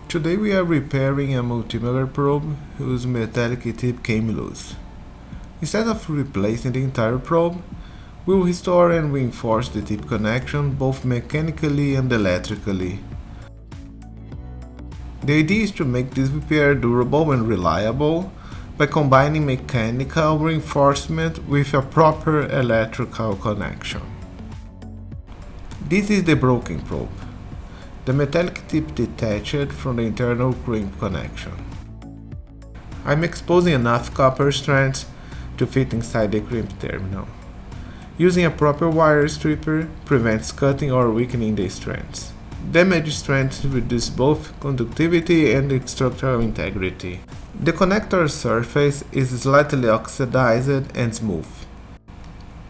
Today we are repairing a multimeter probe whose metallic tip came loose. Instead of replacing the entire probe, we will restore and reinforce the tip connection both mechanically and electrically. The idea is to make this repair durable and reliable by combining mechanical reinforcement with a proper electrical connection. This is the broken probe. The metallic tip detached from the internal crimp connection. I'm exposing enough copper strands to fit inside the crimp terminal. Using a proper wire stripper prevents cutting or weakening the strands. Damaged strands reduce both conductivity and structural integrity. The connector surface is slightly oxidized and smooth,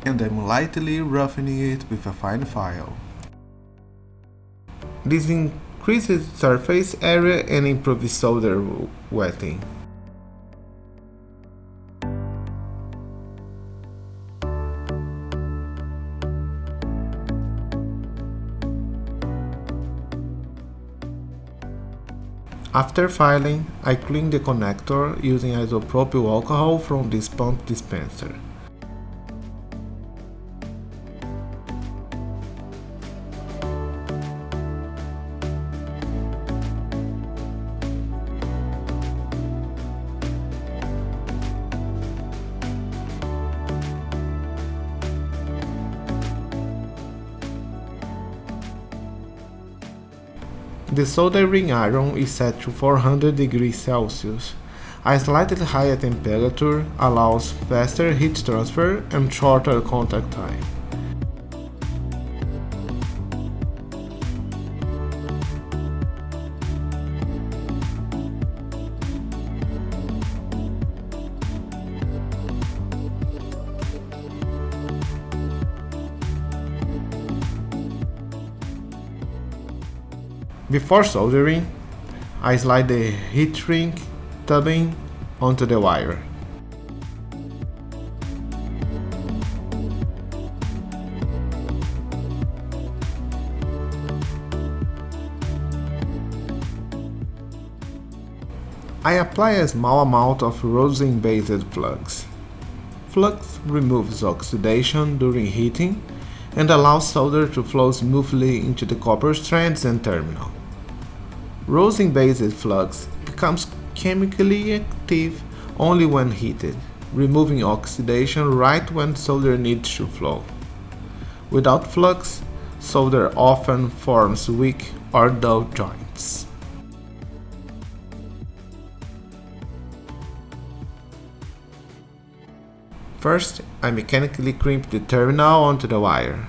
and I'm lightly roughing it with a fine file. This increases surface area and improves solder wetting. After filing, I clean the connector using isopropyl alcohol from this pump dispenser. The soldering iron is set to 400 degrees Celsius. A slightly higher temperature allows faster heat transfer and shorter contact time. Before soldering, I slide the heat shrink tubbing onto the wire. I apply a small amount of rosin-based flux. Flux removes oxidation during heating and allows solder to flow smoothly into the copper strands and terminal. Rosin-based flux becomes chemically active only when heated, removing oxidation right when solder needs to flow. Without flux, solder often forms weak or dull joints. First, I mechanically crimp the terminal onto the wire.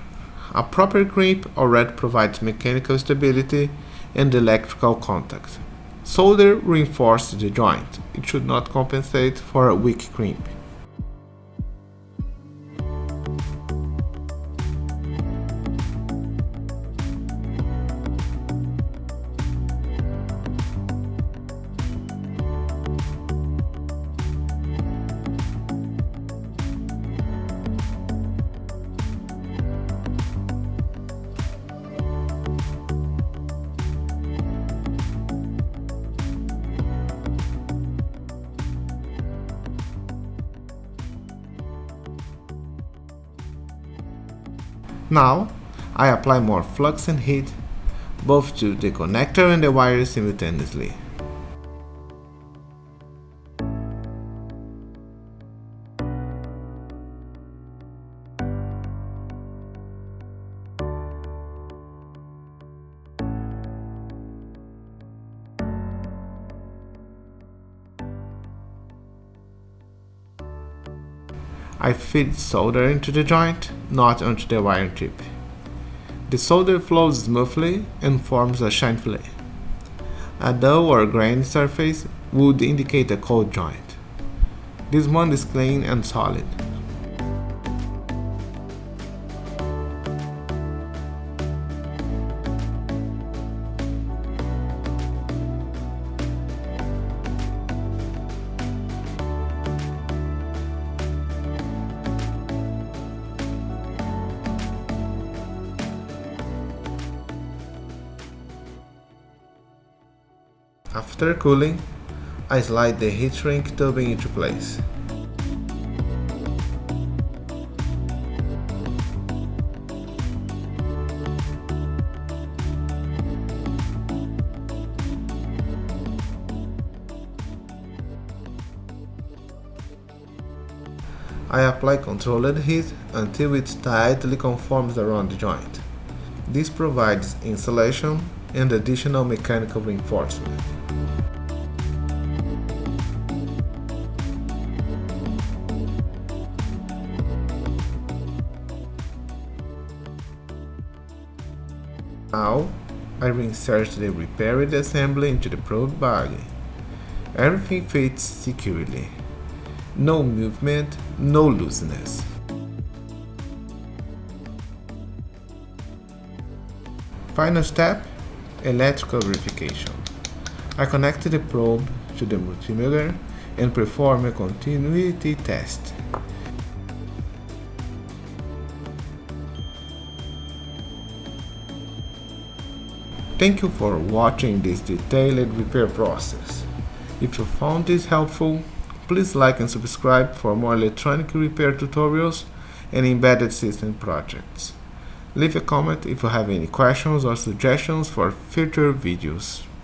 A proper crimp already provides mechanical stability and electrical contact. Solder reinforces the joint. It should not compensate for a weak crimp. Now, I apply more flux and heat, both to the connector and the wire simultaneously. I feed solder into the joint, not onto the wire tip. The solder flows smoothly and forms a shine fillet. A dull or grainy surface would indicate a cold joint. This one is clean and solid. After cooling, I slide the heat shrink tubing into place. I apply controlled heat until it tightly conforms around the joint. This provides insulation and additional mechanical reinforcement. Now, I reinsert the repaired assembly into the probe bag. Everything fits securely. No movement, no looseness. Final step, electrical verification. I connect the probe to the multimeter and perform a continuity test. Thank you for watching this detailed repair process. If you found this helpful, please like and subscribe for more electronic repair tutorials and embedded system projects. Leave a comment if you have any questions or suggestions for future videos.